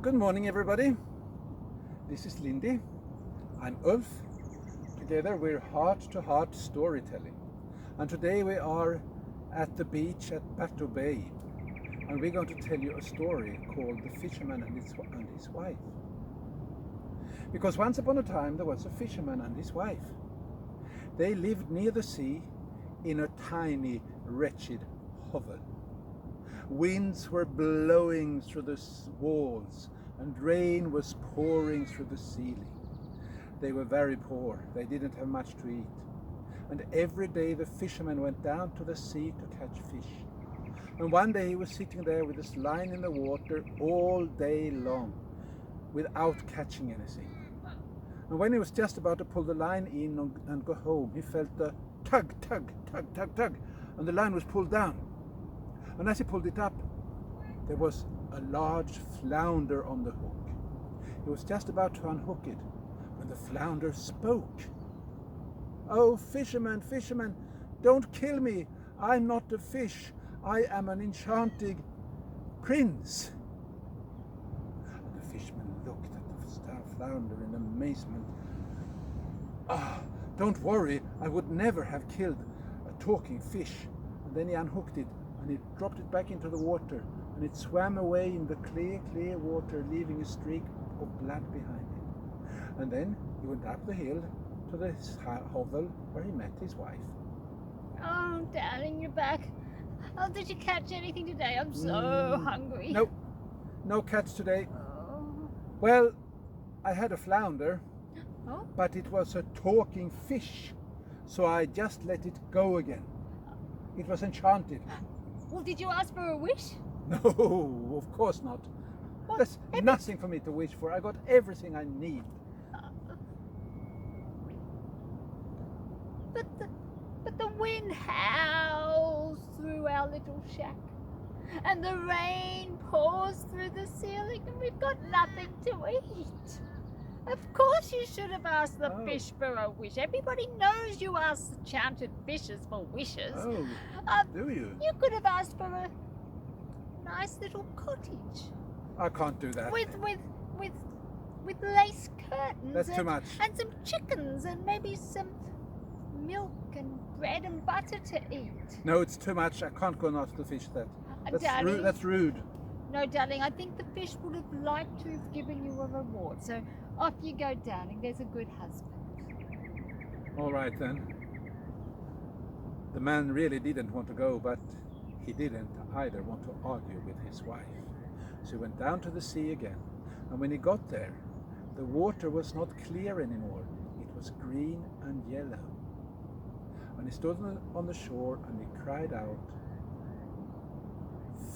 Good morning, everybody. This is Lindy. I'm Ulf. Together we're heart-to-heart storytelling. And today we are at the beach at Bateau Bay. And we're going to tell you a story called The Fisherman and his Wife. Because once upon a time there was a fisherman and his wife. They lived near the sea in a tiny, wretched hovel. Winds were blowing through the walls and rain was pouring through the ceiling. They were very poor. They didn't have much to eat. And every day the fisherman went down to the sea to catch fish. And one day he was sitting there with his line in the water all day long without catching anything. And when he was just about to pull the line in and go home, he felt a tug, tug, tug, tug, tug, and the line was pulled down. And as he pulled it up, there was a large flounder on the hook. He was just about to unhook it when the flounder spoke. "Oh, fisherman, fisherman, don't kill me. I'm not a fish. I am an enchanted prince." And the fisherman looked at the flounder in amazement. "Ah, don't worry, I would never have killed a talking fish." And then he unhooked it and he dropped it back into the water, and it swam away in the clear, clear water, leaving a streak of blood behind it. And then he went up the hill to the hovel where he met his wife. "Oh, darling, you're back. Oh, did you catch anything today? I'm so hungry." Nope, no catch today. Oh. Well, I had a flounder, Oh? but it was a talking fish, so I just let it go again. It was enchanted. Well, did you ask for a wish? No, of course not. What? There's nothing for me to wish for. I got everything I need. But the wind howls through our little shack, and the rain pours through the ceiling, and we've got nothing to eat. Of course you should have asked the fish for a wish. Everybody knows you ask enchanted fishes for wishes. Oh, do you? You could have asked for a nice little cottage I can't do that. with lace curtains. That's too much. And some chickens and maybe some milk and bread and butter to eat. No, it's too much. I can't go and ask the fish that. That's Darling. rude. That's rude. No, darling, I think the fish would have liked to have given you a reward. So off you go, darling. There's a good husband. All right then. The man really didn't want to go, but he didn't either want to argue with his wife. So he went down to the sea again. And when he got there, the water was not clear anymore. It was green and yellow. And he stood on the shore and he cried out,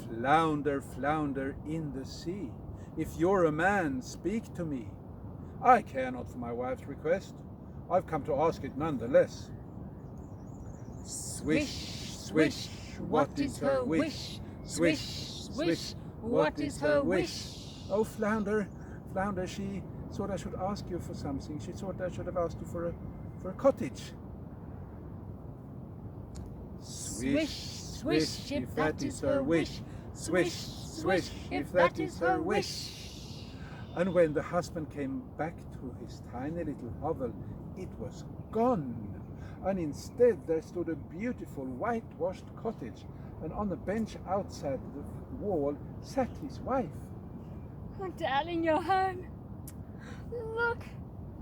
"Flounder, flounder in the sea, if you're a man, speak to me. I care not for my wife's request. I've come to ask it nonetheless." Swish, swish, what is her wish? Swish, swish, what is her wish? "Oh, flounder, flounder, she thought I should ask you for something. She thought I should have asked you for a cottage." Swish, swish, if that is her wish. Swish, swish, if that is her wish. And when the husband came back to his tiny little hovel, it was gone. And instead there stood a beautiful whitewashed cottage, and on the bench outside the wall sat his wife. Oh, darling, you're home. Look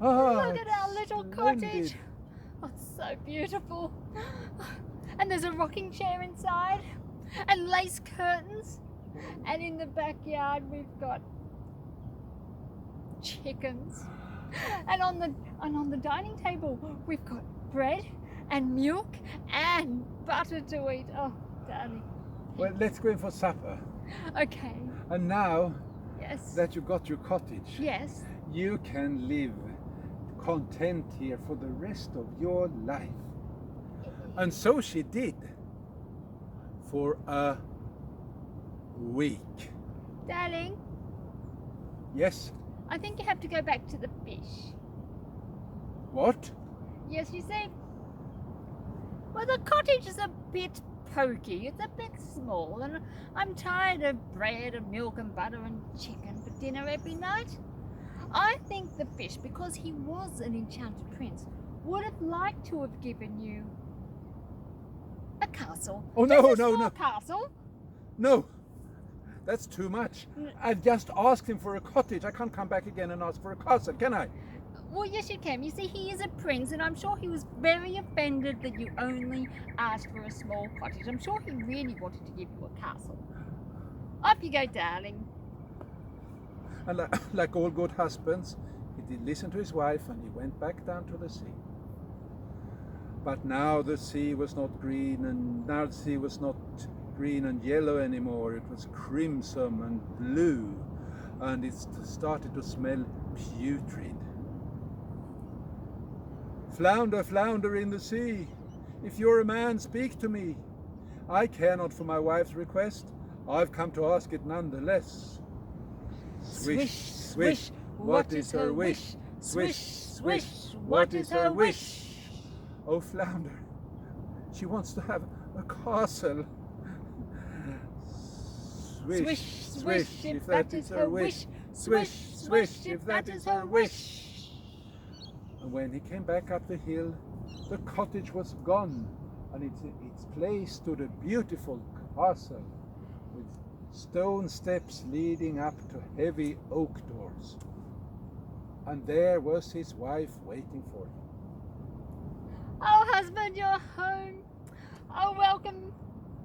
Ah, at our little cottage. Oh, it's so beautiful. And there's a rocking chair inside, and lace curtains. And in the backyard we've got chickens. And on the dining table we've got bread and milk and butter to eat. Oh, darling. Well, let's go in for supper. Okay. And now Yes. that you got your cottage, Yes. you can live content here for the rest of your life. And so she did, for a week. Darling, Yes? I think you have to go back to the fish. What? Yes, you see? Well, the cottage is a bit pokey. It's a bit small, and I'm tired of bread and milk and butter and chicken for dinner every night. I think the fish, because he was an enchanted prince, would have liked to have given you a castle. Oh, no, Just a no, small no. castle. No, that's too much. I've just asked him for a cottage. I can't come back again and ask for a castle, can I? Well, yes, you can. You see, he is a prince, and I'm sure he was very offended that you only asked for a small cottage. I'm sure he really wanted to give you a castle. Off you go, darling. And like all good husbands, he did listen to his wife and he went back down to the sea. But now the sea was not green, and now the sea was not green and yellow anymore. It was crimson and blue, and it started to smell putrid. Flounder, flounder in the sea, if you're a man, speak to me. I care not for my wife's request, I've come to ask it nonetheless. Swish, swish, what is her wish? Swish, swish, what is her wish? Oh, flounder, she wants to have a castle. Swish, swish, if that is her wish. Swish, swish, if that is her wish. And when he came back up the hill, the cottage was gone, and in its place stood a beautiful castle with stone steps leading up to heavy oak doors. And there was his wife waiting for him. Oh, husband, you're home. Oh, welcome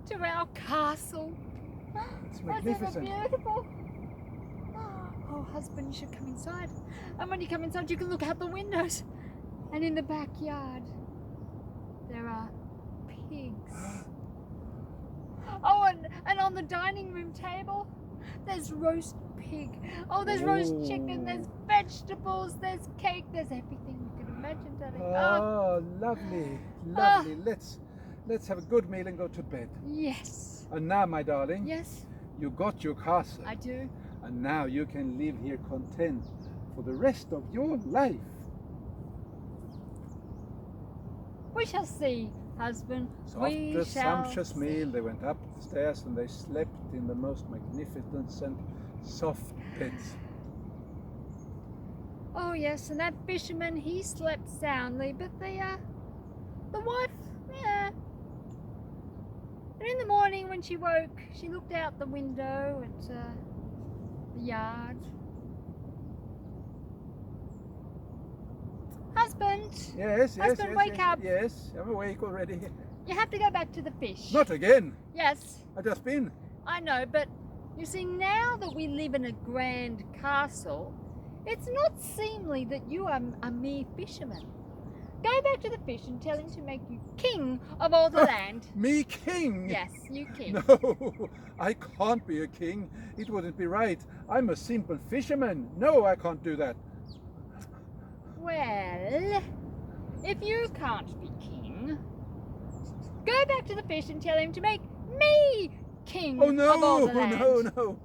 to our castle. It's Wasn't it magnificent. beautiful? Oh, husband, you should come inside. And when you come inside, you can look out the windows. And in the backyard, there are pigs. Oh, and on the dining room table, there's roast pig. Oh, there's roast chicken, there's vegetables, there's cake, there's everything you can imagine, darling. Oh, lovely, lovely. Let's have a good meal and go to bed. Yes. And now, my darling, Yes, you got your castle. I do. And now you can live here content for the rest of your life. We shall see, husband. So We after a shall sumptuous see. meal, they went up the stairs and they slept in the most magnificent and soft beds. Oh yes, and that fisherman, he slept soundly, but the wife, yeah. And in the morning when she woke, she looked out the window at the yard. Husband, Yes, yes, Husband, yes, wake yes, up. Yes, I'm awake already. you have to go back to the fish. Not again. Yes, I've just been. I know, but you see, now that we live in a grand castle, it's not seemly that you are a mere fisherman. Go back to the fish and tell him to make you king of all the land. Me king? Yes, you king. No, I can't be a king. It wouldn't be right. I'm a simple fisherman. No, I can't do that. Well, if you can't be king, go back to the fish and tell him to make me king Oh no, of all the land. no.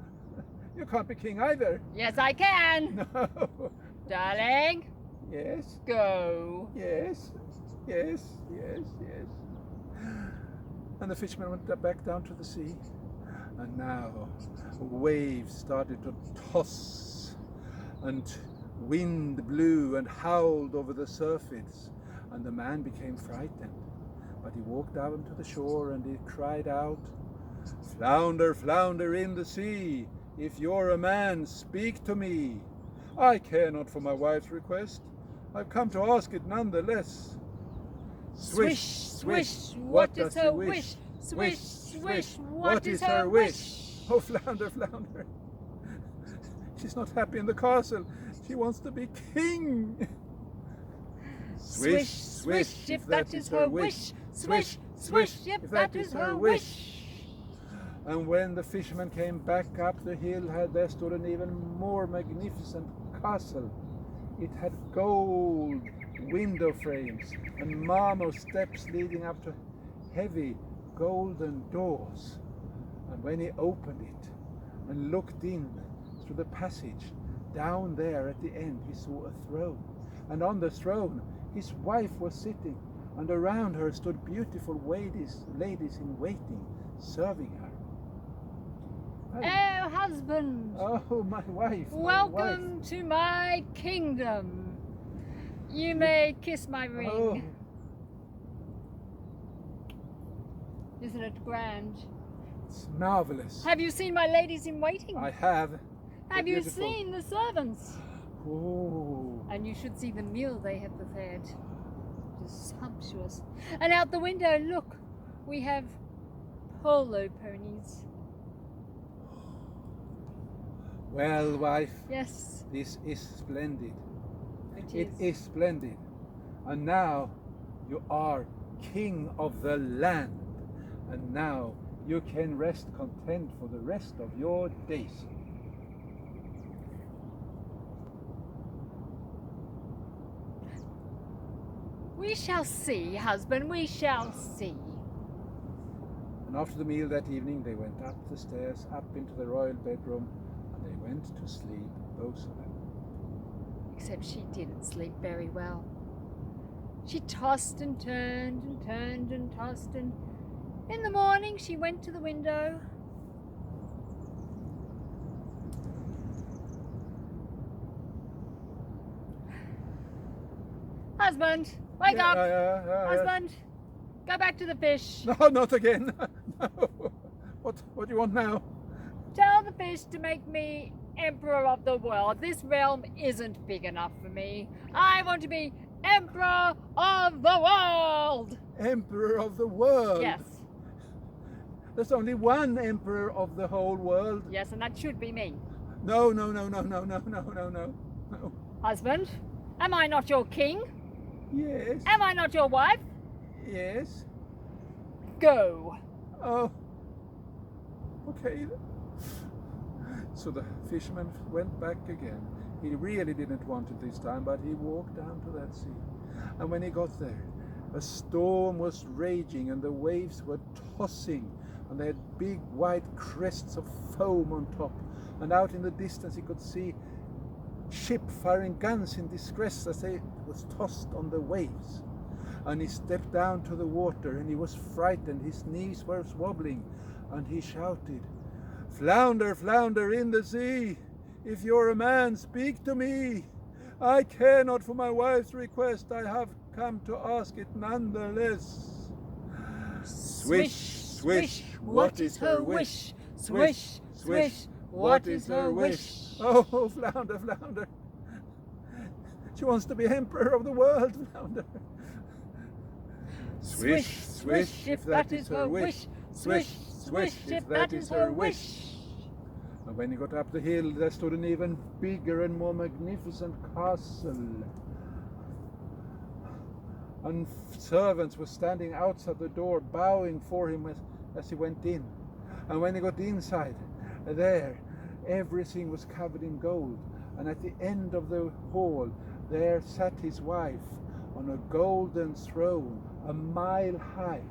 You can't be king either. Yes, I can. No. Darling, Yes, go. yes, yes, yes, yes. And the fisherman went back down to the sea. And now waves started to toss, and wind blew and howled over the surface, and the man became frightened. But he walked down to the shore and he cried out, "Flounder, flounder in the sea, if you're a man, speak to me. I care not for my wife's request, I've come to ask it nonetheless." Swish, swish, what is her wish? Swish, swish, what is her wish? Oh, flounder, flounder. She's not happy in the castle. She wants to be king. Swish, swish, if that is her wish. Swish, swish, if that is her wish. And when the fisherman came back up the hill, there stood an even more magnificent castle. It had gold window frames and marble steps leading up to heavy golden doors. And when he opened it and looked in through the passage, down there at the end he saw a throne. And on the throne his wife was sitting, and around her stood beautiful ladies in waiting, serving her. Oh, husband! Oh, my wife! Welcome to my kingdom. You may kiss my ring. Oh. Isn't it grand? It's marvelous. Have you seen my ladies in waiting? I have. Have you seen the servants? Oh. And you should see the meal they have prepared. It is sumptuous. And out the window, look, we have polo ponies. Well, wife. Yes. This is splendid. It is splendid. And now you are king of the land. And now you can rest content for the rest of your days. We shall see, husband, we shall see. And after the meal that evening, they went up the stairs, up into the royal bedroom, and they went to sleep, both of them. Except she didn't sleep very well. She tossed and turned and turned and tossed, and in the morning she went to the window. Husband, wake up! Husband, go back to the fish. No, not again. No. What do you want now? Tell the fish to make me emperor of the world. This realm isn't big enough for me. I want to be emperor of the world. Emperor of the world? Yes. There's only one emperor of the whole world. Yes, and that should be me. No. Husband, am I not your king? Yes. Am I not your wife? Yes. Go. Oh. Okay. So the fisherman went back again. He really didn't want it this time, but he walked down to that sea. And when he got there, a storm was raging and the waves were tossing, and they had big white crests of foam on top. And out in the distance he could see ship firing guns in distress as they was tossed on the waves. And he stepped down to the water, and he was frightened. His knees were wobbling, and he shouted, "Flounder, flounder in the sea, if you're a man, speak to me. I care not for my wife's request, I have come to ask it nonetheless." Swish, swish, what is her wish? Swish, swish, what is her wish? Oh, flounder, flounder. She wants to be emperor of the world, flounder. Swish, swish, if that is her wish. Swish, swish, if that is her wish. And when he got up the hill, there stood an even bigger and more magnificent castle. And servants were standing outside the door, bowing for him as he went in. And when he got inside, there, everything was covered in gold. And at the end of the hall, there sat his wife on a golden throne, a mile high.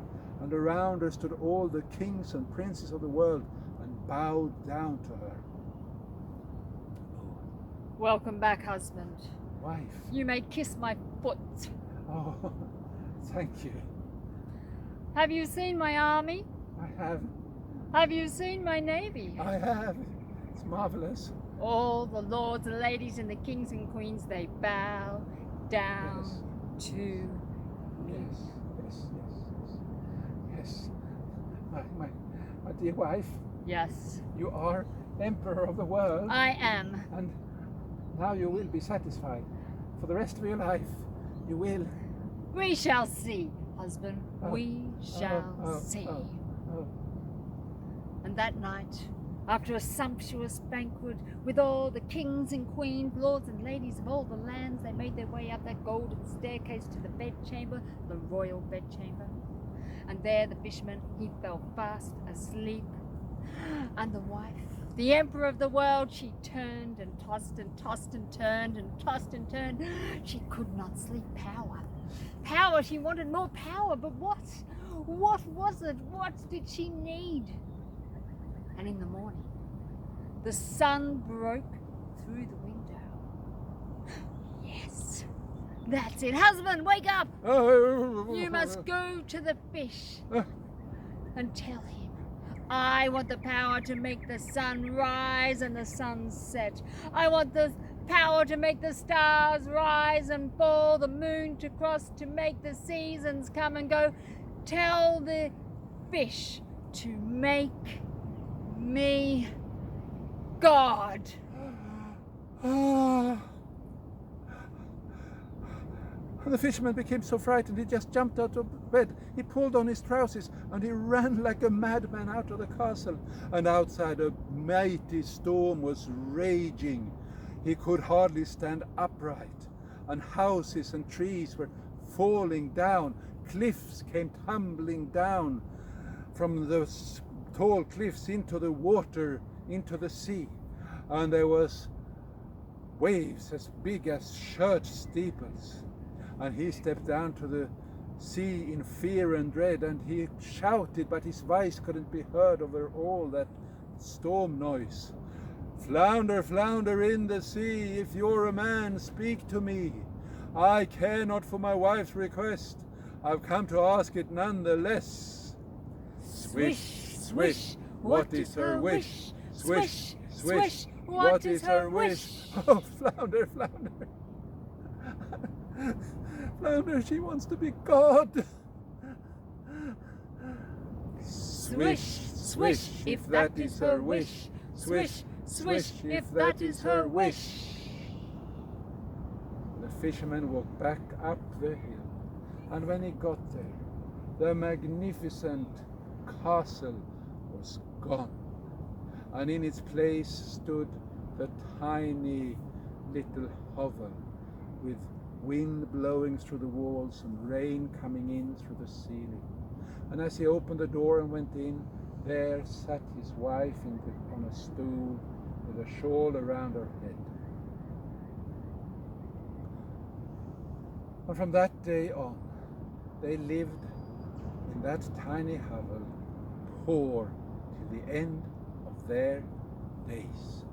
And around her stood all the kings and princes of the world and bowed down to her. Welcome back, husband. Wife. You may kiss my foot. Oh, thank you. Have you seen my army? I have. Have you seen my navy? I have. It's marvelous. All the lords and ladies and the kings and queens, they bow down to me. Yes. My dear wife. Yes. You are emperor of the world. I am. And now you will be satisfied. For the rest of your life, you will. We shall see, husband. We shall see. And that night, after a sumptuous banquet with all the kings and queens, lords and ladies of all the lands, they made their way up that golden staircase to the bedchamber, the royal bedchamber. And there the fisherman, he fell fast asleep. And the wife, the emperor of the world, she turned and tossed and tossed and turned and tossed and turned. She could not sleep. Power, she wanted more power, but what? What was it? What did she need? And in the morning, the sun broke through the window. Yes, That's it. Husband, wake up! You must go to the fish and tell him, I want the power to make the sun rise and the sun set. I want the power to make the stars rise and fall, the moon to cross, to make the seasons come and go. Tell the fish to make me God. The fisherman became so frightened he just jumped out of bed. He pulled on his trousers and he ran like a madman out of the castle. And outside a mighty storm was raging. He could hardly stand upright, and houses and trees were falling down. Cliffs came tumbling down from those tall cliffs into the water, into the sea. And there was waves as big as church steeples. And he stepped down to the sea in fear and dread, and he shouted, but his voice couldn't be heard over all that storm noise. Flounder, flounder in the sea, if you're a man, speak to me. I care not for my wife's request, I've come to ask it nonetheless. Swish, swish, what is her wish? Swish, swish, what is her wish? Oh, flounder, flounder. Flounder, she wants to be God. Swish, swish, if that is her wish. Swish, swish, if that is her wish. The fisherman walked back up the hill, and when he got there, the magnificent castle was gone, and in its place stood the tiny little hovel with wind blowing through the walls and rain coming in through the ceiling. And as he opened the door and went in, there sat his wife on a stool with a shawl around her head. And from that day on, they lived in that tiny hovel, poor till the end of their days.